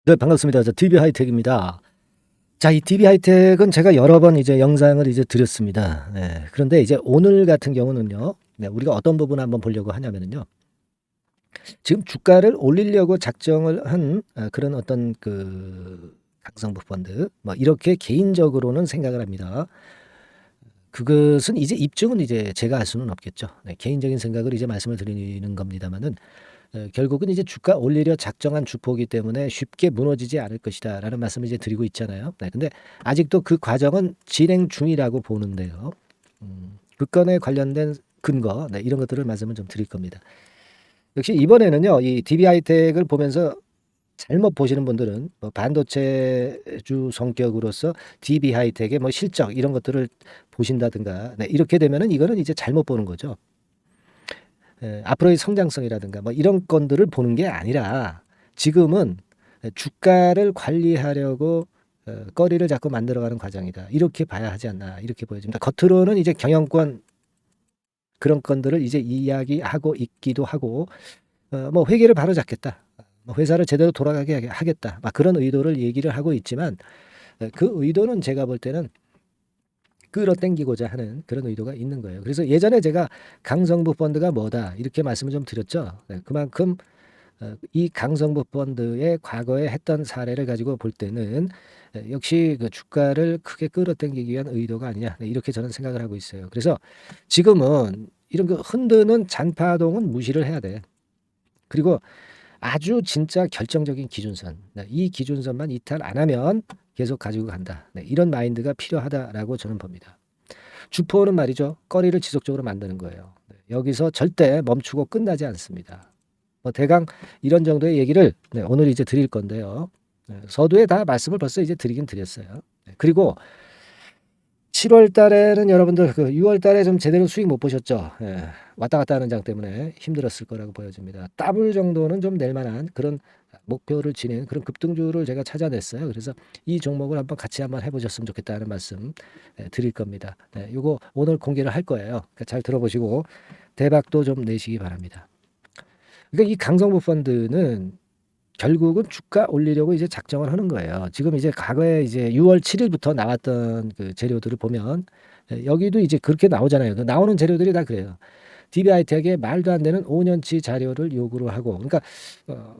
네, 반갑습니다. DB 하이텍입니다. 자, 이 DB 하이텍은 제가 여러 번 이제 영상을 이제 드렸습니다. 네. 그런데 이제 오늘 같은 경우는요. 네, 우리가 어떤 부분을 한번 보려고 하냐면은요. 지금 주가를 올리려고 작정을 한 그런 어떤 그 강성부 펀드 뭐 이렇게 개인적으로는 생각을 합니다. 그것은 이제 입증은 이제 제가 할 수는 없겠죠. 네, 개인적인 생각을 이제 말씀을 드리는 겁니다만은 결국은 이제 주가 올리려 작정한 주포이기 때문에 쉽게 무너지지 않을 것이다라는 말씀을 이제 드리고 있잖아요. 네, 근데 아직도 그 과정은 진행 중이라고 보는데요. 그 건에 관련된 근거, 네, 이런 것들을 말씀을 좀 드릴 겁니다. 역시 이번에는요, 이 DB 하이텍을 보면서 잘못 보시는 분들은 뭐 반도체주 성격으로서 DB 하이텍의 뭐 실적 이런 것들을 보신다든가, 네, 이렇게 되면은 이거는 이제 잘못 보는 거죠. 앞으로의 성장성이라든가 뭐 이런 건들을 보는 게 아니라 지금은 주가를 관리하려고 거리를 자꾸 만들어가는 과정이다. 이렇게 봐야 하지 않나 이렇게 보여집니다. 겉으로는 이제 경영권 그런 건들을 이제 이야기하고 있기도 하고 뭐 회계를 바로잡겠다. 뭐 회사를 제대로 돌아가게 하겠다. 막 그런 의도를 얘기를 하고 있지만 그 의도는 제가 볼 때는 끌어당기고자 하는 그런 의도가 있는 거예요. 그래서 예전에 제가 강성부 펀드가 뭐다 이렇게 말씀을 좀 드렸죠. 그만큼 이 강성부 펀드의 과거에 했던 사례를 가지고 볼 때는 역시 그 주가를 크게 끌어당기기 위한 의도가 아니냐, 네, 이렇게 저는 생각을 하고 있어요. 그래서 지금은 이런 그 흔드는 잔파동은 무시를 해야 돼. 그리고 아주 진짜 결정적인 기준선, 네, 이 기준선만 이탈 안 하면 계속 가지고 간다. 네, 이런 마인드가 필요하다라고 저는 봅니다. 주포는 말이죠. 거리를 지속적으로 만드는 거예요. 네, 여기서 절대 멈추고 끝나지 않습니다. 뭐 대강 이런 정도의 얘기를 오늘 이제 드릴 건데요. 서두에 다 말씀을 벌써 이제 드리긴 드렸어요. 그리고 7월 달에는 여러분들 그 6월 달에 좀 제대로 수익 못 보셨죠? 왔다 갔다 하는 장 때문에 힘들었을 거라고 보여집니다. 더블 정도는 좀 낼 만한 그런 목표를 지닌 그런 급등주를 제가 찾아냈어요. 그래서 이 종목을 한번 같이 한번 해보셨으면 좋겠다는 말씀 드릴 겁니다. 이거 오늘 공개를 할 거예요. 그러니까 잘 들어보시고 대박도 좀 내시기 바랍니다. 그러니까 이 강성부 펀드는 결국은 주가 올리려고 이제 작정을 하는 거예요. 지금 이제 과거에 이제 6월 7일부터 나왔던 그 재료들을 보면 여기도 이제 그렇게 나오잖아요. 그 나오는 재료들이 다 그래요. DBI텍에 말도 안 되는 5년치 자료를 요구를 하고, 그러니까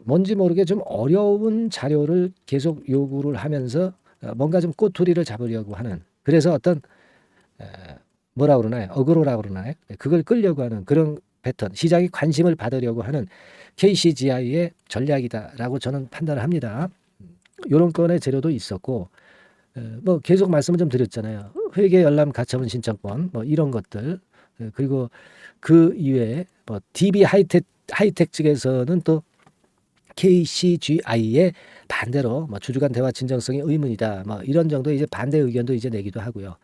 뭔지 모르게 좀 어려운 자료를 계속 요구를 하면서 뭔가 좀 꼬투리를 잡으려고 하는. 그래서 어떤 에, 뭐라 그러나요? 어그로라 그러나요? 그걸 끌려고 하는 그런 패턴, 시장이 관심을 받으려고 하는 KCGI의 전략이다라고 저는 판단을 합니다. 요런 건의 재료도 있었고 뭐 계속 말씀을 좀 드렸잖아요. 회계 열람 가처분 신청권 뭐 이런 것들 그리고 그 이외에 뭐 DB 하이텍 측에서는 또 KCGI의 반대로 뭐 주주 간 대화 진정성이 의문이다. 뭐 이런 정도의 이제 반대 의견도 이제 내기도 하고요.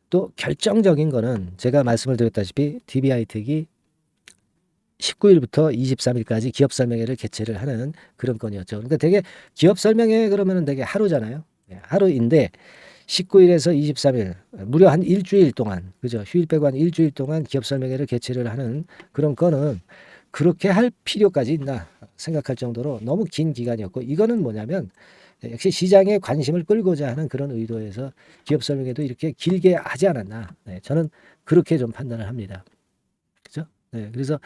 또 결정적인 거는 제가 말씀을 드렸다시피 DB 하이텍이 19일부터 23일까지 기업 설명회를 개최를 하는 그런 건이었죠. 그러니까 되게 기업 설명회 그러면은 되게 하루잖아요. 하루인데 19일에서 23일 무려 한 일주일 동안 그죠? 휴일 빼고 한 일주일 동안 기업 설명회를 개최를 하는 그런 거는 그렇게 할 필요까지 있나 생각할 정도로 너무 긴 기간이었고 이거는 뭐냐면 역시 시장의 관심을 끌고자 하는 그런 의도에서 기업 설명회도 이렇게 길게 하지 않았나. 네, 저는 그렇게 좀 판단을 합니다. 그죠? 네, 그래서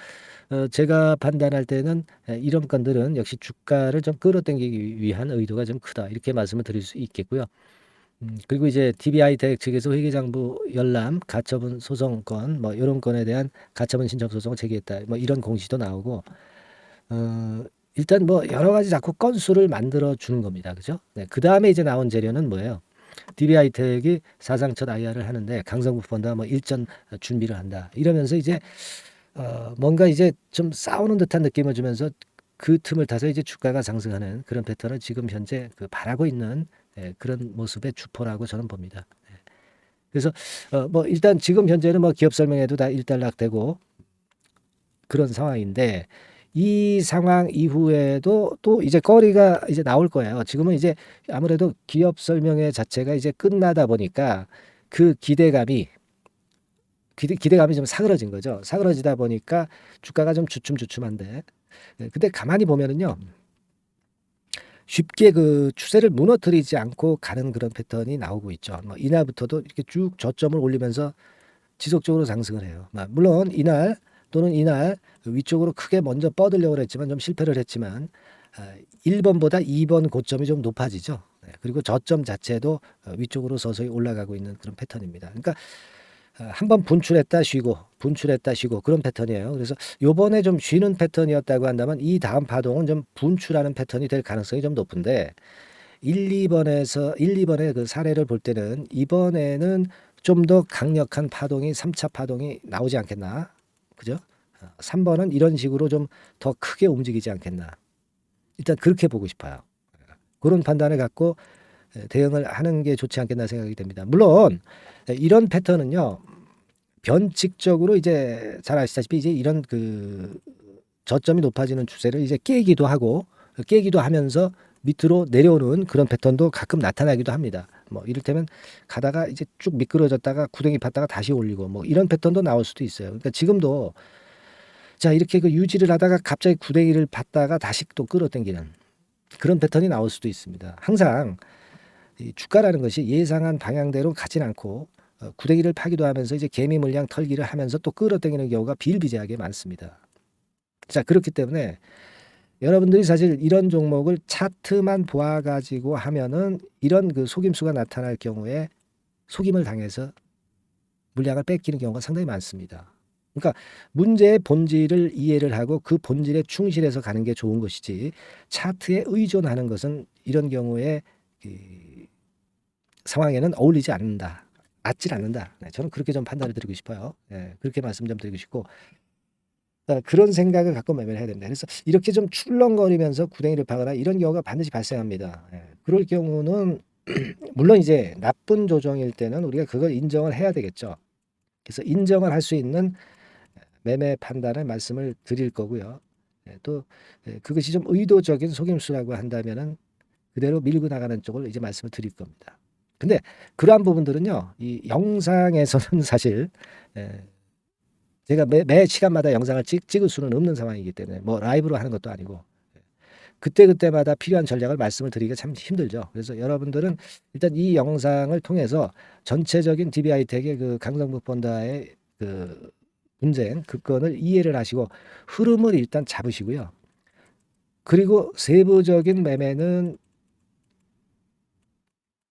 제가 판단할 때는 이런 건들은 역시 주가를 좀 끌어당기기 위한 의도가 좀 크다. 이렇게 말씀을 드릴 수 있겠고요. 그리고 이제 DB하이텍 측에서 회계장부 열람, 가처분 소송권 뭐 이런 건에 대한 가처분 신청 소송을 제기했다. 뭐 이런 공시도 나오고 일단 뭐 여러 가지 자꾸 건수를 만들어 주는 겁니다. 그죠? 네, 그다음에 이제 나온 재료는 뭐예요? DB하이텍이 사상 첫 IR을 하는데 강성구 펀드와 뭐 일전 준비를 한다. 이러면서 이제 뭔가 이제 좀 싸우는 듯한 느낌을 주면서 그 틈을 타서 이제 주가가 상승하는 그런 패턴을 지금 현재 그 바라고 있는 그런 모습의 주포라고 저는 봅니다. 그래서 뭐 일단 지금 현재는 뭐 기업 설명회도 다 일단락되고 그런 상황인데 이 상황 이후에도 또 이제 거리가 이제 나올 거예요. 지금은 이제 아무래도 기업 설명회 자체가 이제 끝나다 보니까 그 기대감이 좀 사그러진 거죠. 사그러지다 보니까 주가가 좀 주춤주춤한데 근데 가만히 보면은요. 쉽게 그 추세를 무너뜨리지 않고 가는 그런 패턴이 나오고 있죠. 뭐 이날부터도 이렇게 쭉 저점을 올리면서 지속적으로 상승을 해요. 물론 이날 또는 이날 위쪽으로 크게 먼저 뻗으려고 했지만 좀 실패를 했지만 1번보다 2번 고점이 좀 높아지죠. 네, 그리고 저점 자체도 위쪽으로 서서히 올라가고 있는 그런 패턴입니다. 그러니까 한번 분출했다 쉬고 분출했다 쉬고 그런 패턴이에요. 그래서 요번에 좀 쉬는 패턴이었다고 한다면 이 다음 파동은 좀 분출하는 패턴이 될 가능성이 좀 높은데 1, 2번의 그 사례를 볼 때는 이번에는 좀 더 강력한 파동이 3차 파동이 나오지 않겠나. 그죠? 3번은 이런 식으로 좀 더 크게 움직이지 않겠나. 일단 그렇게 보고 싶어요. 그런 판단을 갖고 대응을 하는 게 좋지 않겠나 생각이 됩니다. 물론 이런 패턴은요. 변칙적으로 이제 잘 아시다시피 이제 이런 그 저점이 높아지는 추세를 이제 깨기도 하고 깨기도 하면서 밑으로 내려오는 그런 패턴도 가끔 나타나기도 합니다. 뭐 이를테면 가다가 이제 쭉 미끄러졌다가 구덩이 팠다가 다시 올리고 뭐 이런 패턴도 나올 수도 있어요. 그러니까 지금도 자 이렇게 그 유지를 하다가 갑자기 구덩이를 팠다가 다시 또 끌어당기는 그런 패턴이 나올 수도 있습니다. 항상 이 주가라는 것이 예상한 방향대로 가진 않고 구덩이를 파기도 하면서 이제 개미 물량 털기를 하면서 또 끌어당기는 경우가 비일비재하게 많습니다. 자 그렇기 때문에 여러분들이 사실 이런 종목을 차트만 보아가지고 하면은 이런 그 속임수가 나타날 경우에 속임을 당해서 물량을 뺏기는 경우가 상당히 많습니다. 그러니까 문제의 본질을 이해를 하고 그 본질에 충실해서 가는 게 좋은 것이지 차트에 의존하는 것은 이런 경우에 상황에는 어울리지 않는다. 맞질 않는다. 네, 저는 그렇게 좀 판단을 드리고 싶어요. 네, 그렇게 말씀 좀 드리고 싶고 그런 생각을 갖고 매매를 해야 됩니다. 그래서 이렇게 좀 출렁거리면서 구덩이를 파거나 이런 경우가 반드시 발생합니다. 그럴 경우는 물론 이제 나쁜 조정일 때는 우리가 그걸 인정을 해야 되겠죠. 그래서 인정을 할 수 있는 매매 판단을 말씀을 드릴 거고요. 또 그것이 좀 의도적인 속임수라고 한다면은 그대로 밀고 나가는 쪽을 이제 말씀을 드릴 겁니다. 근데 그러한 부분들은요, 이 영상에서는 사실 제가 매 시간마다 영상을 찍을 수는 없는 상황이기 때문에 뭐 라이브로 하는 것도 아니고 그때그때마다 필요한 전략을 말씀을 드리기가 참 힘들죠. 그래서 여러분들은 일단 이 영상을 통해서 전체적인 DB하이텍의 그 강성무 펀드와의 그 분쟁, 그 건을 이해를 하시고 흐름을 일단 잡으시고요. 그리고 세부적인 매매는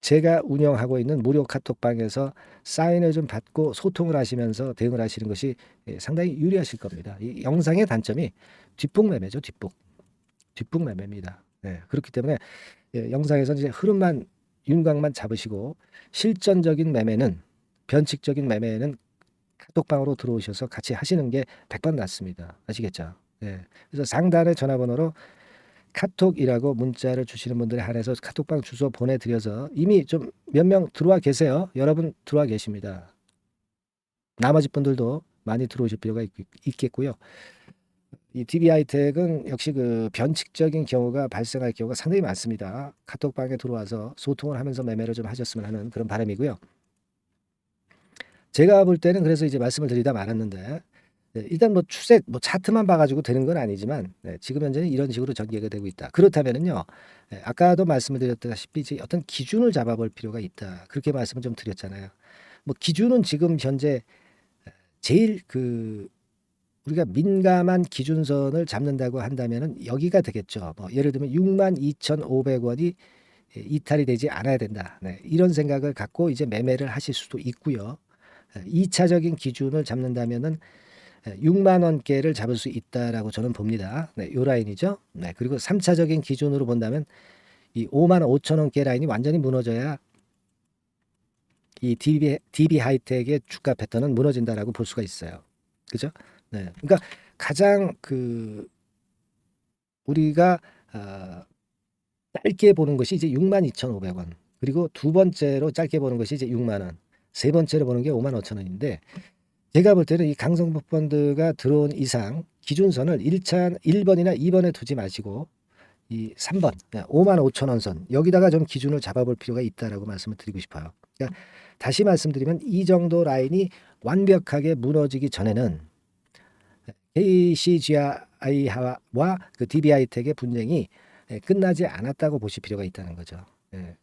제가 운영하고 있는 무료 카톡방에서 사인을 좀 받고 소통을 하시면서 대응을 하시는 것이 상당히 유리하실 겁니다. 이 영상의 단점이 뒷북 매매죠. 뒷북 매매입니다. 네, 그렇기 때문에 영상에서는 이제 흐름만 윤곽만 잡으시고 실전적인 매매는 변칙적인 매매는 카톡방으로 들어오셔서 같이 하시는 게 100번 낫습니다. 아시겠죠? 네. 그래서 상단의 전화번호로 카톡이라고 문자를 주시는 분들에 한해서 카톡방 주소 보내드려서 이미 좀 몇 명 들어와 계세요. 여러분 들어와 계십니다. 나머지 분들도 많이 들어오실 필요가 있겠고요. 이 DB하이텍은 역시 그 변칙적인 경우가 발생할 경우가 상당히 많습니다. 카톡방에 들어와서 소통을 하면서 매매를 좀 하셨으면 하는 그런 바람이고요. 제가 볼 때는 그래서 이제 말씀을 드리다 말았는데 일단 뭐 추세 뭐 차트만 봐가지고 되는 건 아니지만 지금 현재는 이런 식으로 전개가 되고 있다. 그렇다면은요, 아까도 말씀을 드렸다시피 이제 어떤 기준을 잡아볼 필요가 있다. 그렇게 말씀을 좀 드렸잖아요. 뭐 기준은 지금 현재 제일 그 우리가 민감한 기준선을 잡는다고 한다면은 여기가 되겠죠. 뭐 예를 들면 62,500원이 이탈이 되지 않아야 된다. 네, 이런 생각을 갖고 이제 매매를 하실 수도 있고요. 2차적인 기준을 잡는다면은 6만 원대를 잡을 수 있다라고 저는 봅니다. 네, 요 라인이죠. 네, 그리고 3차적인 기준으로 본다면 이 5만 5천 원대 라인이 완전히 무너져야 이 DB 하이텍의 주가 패턴은 무너진다라고 볼 수가 있어요. 그죠? 네. 그러니까 가장 그 우리가 짧게 보는 것이 이제 62,500원. 그리고 두 번째로 짧게 보는 것이 이제 6만 원. 세 번째로 보는 게 5만 5천 원인데 제가 볼 때는 이 강성무 펀드가 들어온 이상 기준선을 1번이나 2번에 두지 마시고 이 3번 5만 5천 원 선 여기다가 좀 기준을 잡아볼 필요가 있다라고 말씀을 드리고 싶어요. 그러니까 다시 말씀드리면 이 정도 라인이 완벽하게 무너지기 전에는 KCGI와 그 DB하이텍의 분쟁이 끝나지 않았다고 보실 필요가 있다는 거죠.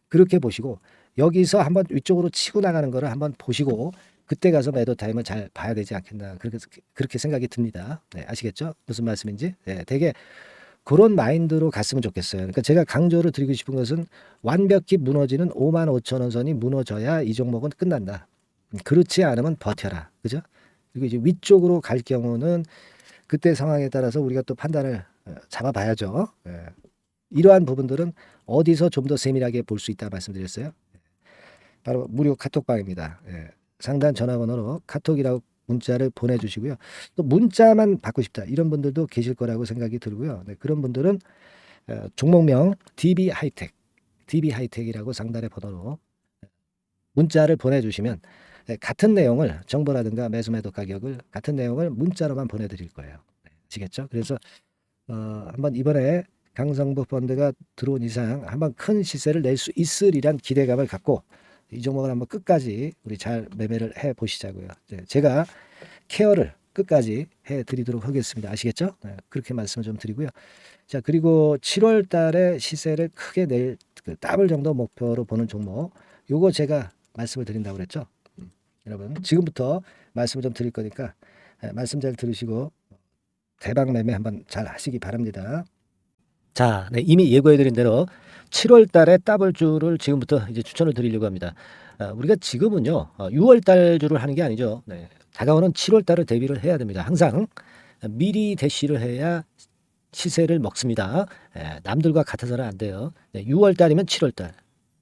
그렇게 보시고 여기서 한번 위쪽으로 치고 나가는 거를 한번 보시고 그때 가서 매도 타임을 잘 봐야 되지 않겠나 그렇게 생각이 듭니다. 아시겠죠? 무슨 말씀인지? 되게 그런 마인드로 갔으면 좋겠어요. 그러니까 제가 강조를 드리고 싶은 것은 완벽히 무너지는 55,000원 선이 무너져야 이 종목은 끝난다. 그렇지 않으면 버텨라. 그죠? 그리고 이제 위쪽으로 갈 경우는 그때 상황에 따라서 우리가 또 판단을 잡아봐야죠. 이러한 부분들은 어디서 좀 더 세밀하게 볼 수 있다 말씀드렸어요. 바로 무료 카톡방입니다. 상단 전화번호로 카톡이라고 문자를 보내주시고요. 또 문자만 받고 싶다 이런 분들도 계실 거라고 생각이 들고요. 그런 분들은 종목명 DB하이텍이라고 상단의 번호로 문자를 보내주시면 같은 내용을 정보라든가 매수 매도 가격을 같은 내용을 문자로만 보내드릴 거예요. 아시겠죠? 그래서 한번 이번에 강성부 펀드가 들어온 이상 한번 큰 시세를 낼 수 있으리란 기대감을 갖고 이 종목을 한번 끝까지 우리 잘 매매를 해 보시자고요. 제가 케어를 끝까지 해 드리도록 하겠습니다. 아시겠죠? 그렇게 말씀을 좀 드리고요. 자, 그리고 7월 달에 시세를 크게 낼 그 더블 정도 목표로 보는 종목 요거 제가 말씀을 드린다고 그랬죠. 여러분 지금부터 말씀을 좀 드릴 거니까 말씀 잘 들으시고 대박 매매 한번 잘 하시기 바랍니다. 자, 이미 예고해드린 대로 7월 달에 더블주를 지금부터 이제 추천을 드리려고 합니다. 우리가 지금은요, 6월 달주를 하는 게 아니죠. 다가오는 7월 달을 대비를 해야 됩니다. 항상 미리 대시를 해야 시세를 먹습니다. 남들과 같아서는 안 돼요. 6월 달이면 7월 달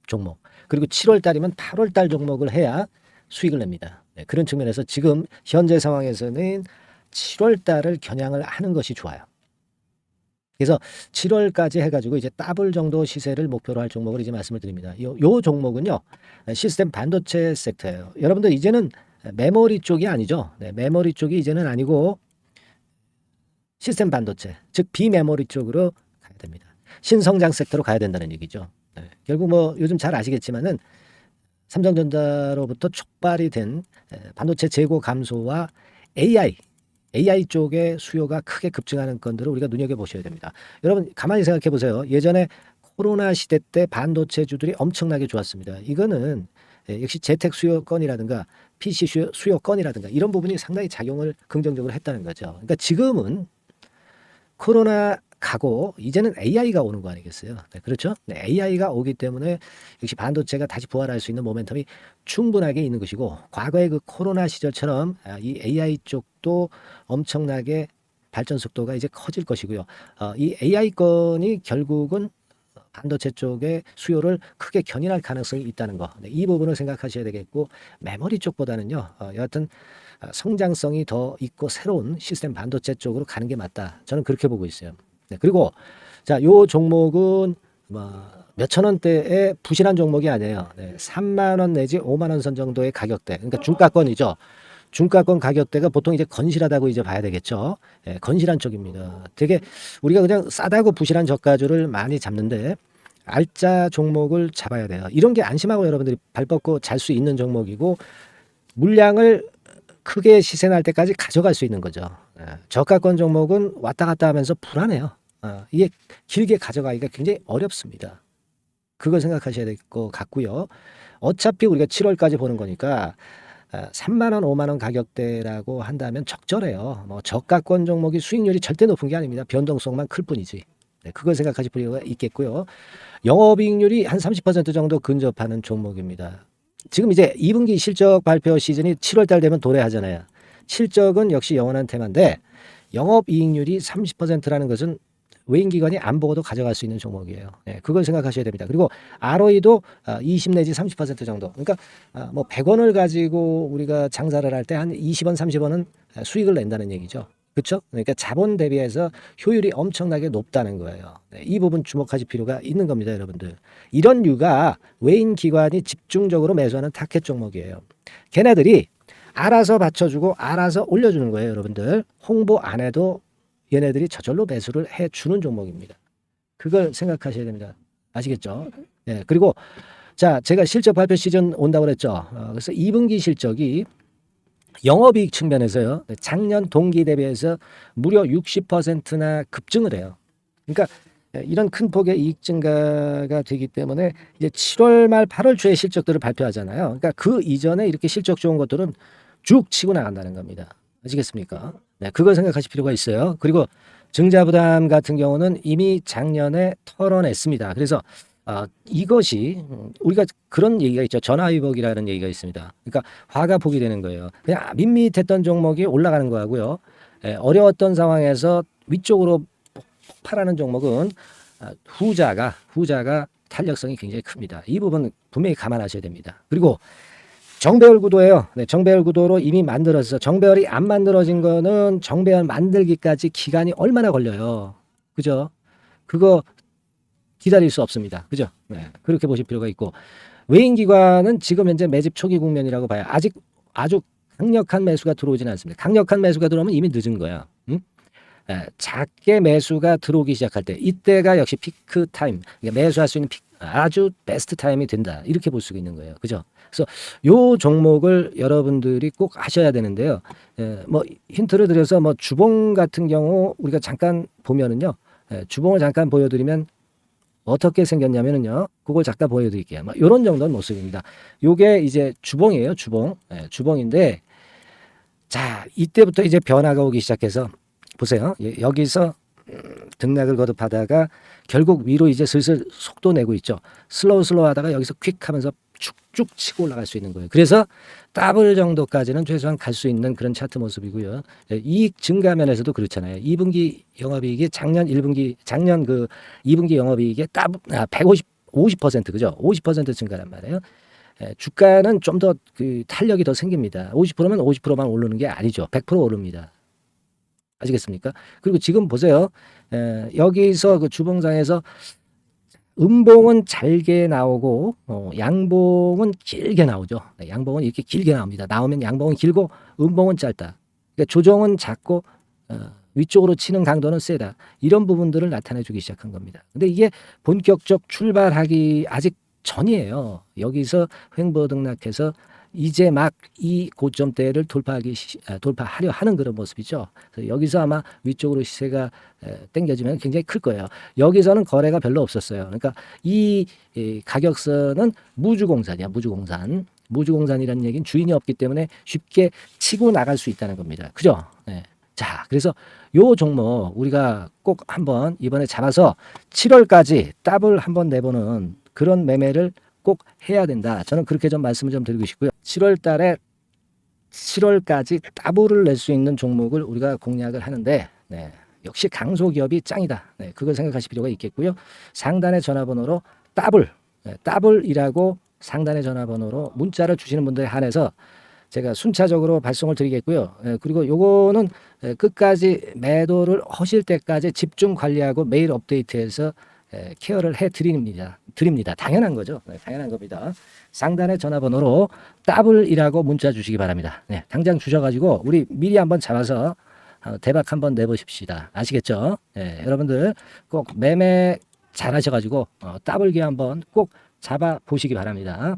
종목, 그리고 7월 달이면 8월 달 종목을 해야 수익을 냅니다. 그런 측면에서 지금 현재 상황에서는 7월 달을 겨냥을 하는 것이 좋아요. 그래서 7월까지 해가지고 이제 더블 정도 시세를 목표로 할 종목을 이제 말씀을 드립니다. 요 종목은요, 시스템 반도체 섹터예요. 여러분들 이제는 메모리 쪽이 아니죠. 메모리 쪽이 이제는 아니고 시스템 반도체, 즉 비메모리 쪽으로 가야 됩니다. 신성장 섹터로 가야 된다는 얘기죠. 결국 뭐 요즘 잘 아시겠지만은 삼성전자로부터 촉발이 된 반도체 재고 감소와 AI 쪽의 수요가 크게 급증하는 건들을 우리가 눈여겨보셔야 됩니다. 여러분 가만히 생각해 보세요. 예전에 코로나 시대 때 반도체주들이 엄청나게 좋았습니다. 이거는 역시 재택 수요건이라든가 PC 수요건이라든가 이런 부분이 상당히 작용을 긍정적으로 했다는 거죠. 그러니까 지금은 코로나 가고 이제는 AI가 오는 거 아니겠어요? 그렇죠? AI가 오기 때문에 역시 반도체가 다시 부활할 수 있는 모멘텀이 충분하게 있는 것이고 과거의 그 코로나 시절처럼 이 AI 쪽도 엄청나게 발전 속도가 이제 커질 것이고요. 이 AI 건이 결국은 반도체 쪽의 수요를 크게 견인할 가능성이 있다는 거. 이 부분을 생각하셔야 되겠고 메모리 쪽보다는요. 여하튼 성장성이 더 있고 새로운 시스템 반도체 쪽으로 가는 게 맞다. 저는 그렇게 보고 있어요. 그리고 자, 요 종목은 몇천 원대의 부실한 종목이 아니에요. 3만 원 내지 5만 원 선 정도의 가격대. 그러니까 중가권이죠. 중가권 가격대가 보통 이제 건실하다고 이제 봐야 되겠죠. 건실한 쪽입니다. 되게 우리가 그냥 싸다고 부실한 저가주를 많이 잡는데 알짜 종목을 잡아야 돼요. 이런 게 안심하고 여러분들이 발 뻗고 잘 수 있는 종목이고 물량을 크게 시세 날 때까지 가져갈 수 있는 거죠. 저가권 종목은 왔다 갔다 하면서 불안해요. 이게 길게 가져가기가 굉장히 어렵습니다. 그걸 생각하셔야 될 것 같고요. 어차피 우리가 7월까지 보는 거니까 3만 원, 5만 원 가격대라고 한다면 적절해요. 뭐 저가권 종목이 수익률이 절대 높은 게 아닙니다. 변동성만 클 뿐이지. 그걸 생각하실 필요가 있겠고요. 영업이익률이 한 30% 정도 근접하는 종목입니다. 지금 이제 2분기 실적 발표 시즌이 7월 달 되면 도래하잖아요. 실적은 역시 영원한 테마인데 영업이익률이 30%라는 것은 외인기관이 안 보고도 가져갈 수 있는 종목이에요. 그걸 생각하셔야 됩니다. 그리고 ROE도 20 내지 30% 정도. 그러니까 뭐 100원을 가지고 우리가 장사를 할 때 한 20원, 30원은 수익을 낸다는 얘기죠. 그렇죠? 그러니까 자본 대비해서 효율이 엄청나게 높다는 거예요. 이 부분 주목하실 필요가 있는 겁니다, 여러분들. 이런 류가 외인 기관이 집중적으로 매수하는 타켓 종목이에요. 걔네들이 알아서 받쳐주고 알아서 올려주는 거예요, 여러분들. 홍보 안 해도 얘네들이 저절로 매수를 해주는 종목입니다. 그걸 생각하셔야 됩니다. 아시겠죠? 그리고 자, 제가 실적 발표 시즌 온다고 그랬죠. 그래서 2분기 실적이 영업이익 측면에서요. 작년 동기 대비해서 무려 60%나 급증을 해요. 그러니까 이런 큰 폭의 이익 증가가 되기 때문에 이제 7월 말 8월 초에 실적들을 발표하잖아요. 그러니까 그 이전에 이렇게 실적 좋은 것들은 쭉 치고 나간다는 겁니다. 아시겠습니까? 네, 그걸 생각하실 필요가 있어요. 그리고 증자부담 같은 경우는 이미 작년에 털어냈습니다. 그래서 이것이 우리가 그런 얘기가 있죠. 전화위복이라는 얘기가 있습니다. 그러니까 화가 폭이 되는 거예요. 그냥 밋밋했던 종목이 올라가는 거하고요. 어려웠던 상황에서 위쪽으로 폭발하는 종목은 후자가 탄력성이 굉장히 큽니다. 이 부분 분명히 감안하셔야 됩니다. 그리고 정배열 구도예요. 네, 정배열 구도로 이미 만들어서 정배열이 안 만들어진 거는 정배열 만들기까지 기간이 얼마나 걸려요. 그죠? 그거 기다릴 수 없습니다. 그죠? 네, 그렇게 보실 필요가 있고 외인기관은 지금 현재 매집 초기 국면이라고 봐요. 아직 아주 강력한 매수가 들어오지는 않습니다. 강력한 매수가 들어오면 이미 늦은 거야. 응? 작게 매수가 들어오기 시작할 때 이때가 역시 피크 타임, 그러니까 매수할 수 있는 아주 베스트 타임이 된다. 이렇게 볼 수가 있는 거예요. 그죠? 그래서 요 종목을 여러분들이 꼭 하셔야 되는데요. 뭐 힌트를 드려서 뭐 주봉 같은 경우 우리가 잠깐 보면은요. 주봉을 잠깐 보여드리면 어떻게 생겼냐면은요. 그걸 잠깐 보여드릴게요. 뭐 이런 정도는 모습입니다. 요게 이제 주봉이에요. 주봉. 주봉인데 자 이때부터 이제 변화가 오기 시작해서 보세요. 여기서 등락을 거듭하다가 결국 위로 이제 슬슬 속도 내고 있죠. 슬로우 하다가 여기서 퀵 하면서 쭉쭉 치고 올라갈 수 있는 거예요. 그래서 더블 정도까지는 최소한 갈 수 있는 그런 차트 모습이고요. 이익 증가 면에서도 그렇잖아요. 2분기 영업이익이 작년 그 2분기 영업이익의 50% 그죠? 50% 증가란 말이에요. 주가는 좀 더 그 탄력이 더 생깁니다. 50%면 50%만 오르는 게 아니죠. 100% 오릅니다. 아시겠습니까? 그리고 지금 보세요. 여기서 그 주봉상에서 음봉은 잘게 나오고 양봉은 길게 나오죠. 네, 양봉은 이렇게 길게 나옵니다. 나오면 양봉은 길고 음봉은 짧다. 그러니까 조정은 작고 위쪽으로 치는 강도는 세다. 이런 부분들을 나타내주기 시작한 겁니다. 근데 이게 본격적 출발하기 아직 전이에요. 여기서 횡보 등락해서 이제 막 이 고점대를 돌파하려 하는 그런 모습이죠. 그래서 여기서 아마 위쪽으로 시세가 당겨지면 굉장히 클 거예요. 여기서는 거래가 별로 없었어요. 그러니까 이 가격선은 무주공산이야. 무주공산이라는 얘기는 주인이 없기 때문에 쉽게 치고 나갈 수 있다는 겁니다. 그죠? 네. 자, 그래서 요 종목 우리가 꼭 한번 이번에 잡아서 7월까지 더블 한번 내보는 그런 매매를 꼭 해야 된다. 저는 그렇게 좀 말씀을 좀 드리고 싶고요. 7월 달에 7월까지 더블을 낼 수 있는 종목을 우리가 공략을 하는데 네, 역시 강소기업이 짱이다. 네, 그걸 생각하실 필요가 있겠고요. 상단의 전화번호로 더블이라고 상단의 전화번호로 문자를 주시는 분들에 한해서 제가 순차적으로 발송을 드리겠고요. 그리고 요거는 끝까지 매도를 하실 때까지 집중 관리하고 매일 업데이트해서 케어를 해 드립니다. 당연한 거죠. 네, 당연한 겁니다. 상단의 전화번호로 더블이라고 문자 주시기 바랍니다. 네, 당장 주셔가지고 우리 미리 한번 잡아서 대박 한번 내보십시다. 아시겠죠? 네, 여러분들 꼭 매매 잘 하셔가지고 더블기 한번 꼭 잡아 보시기 바랍니다.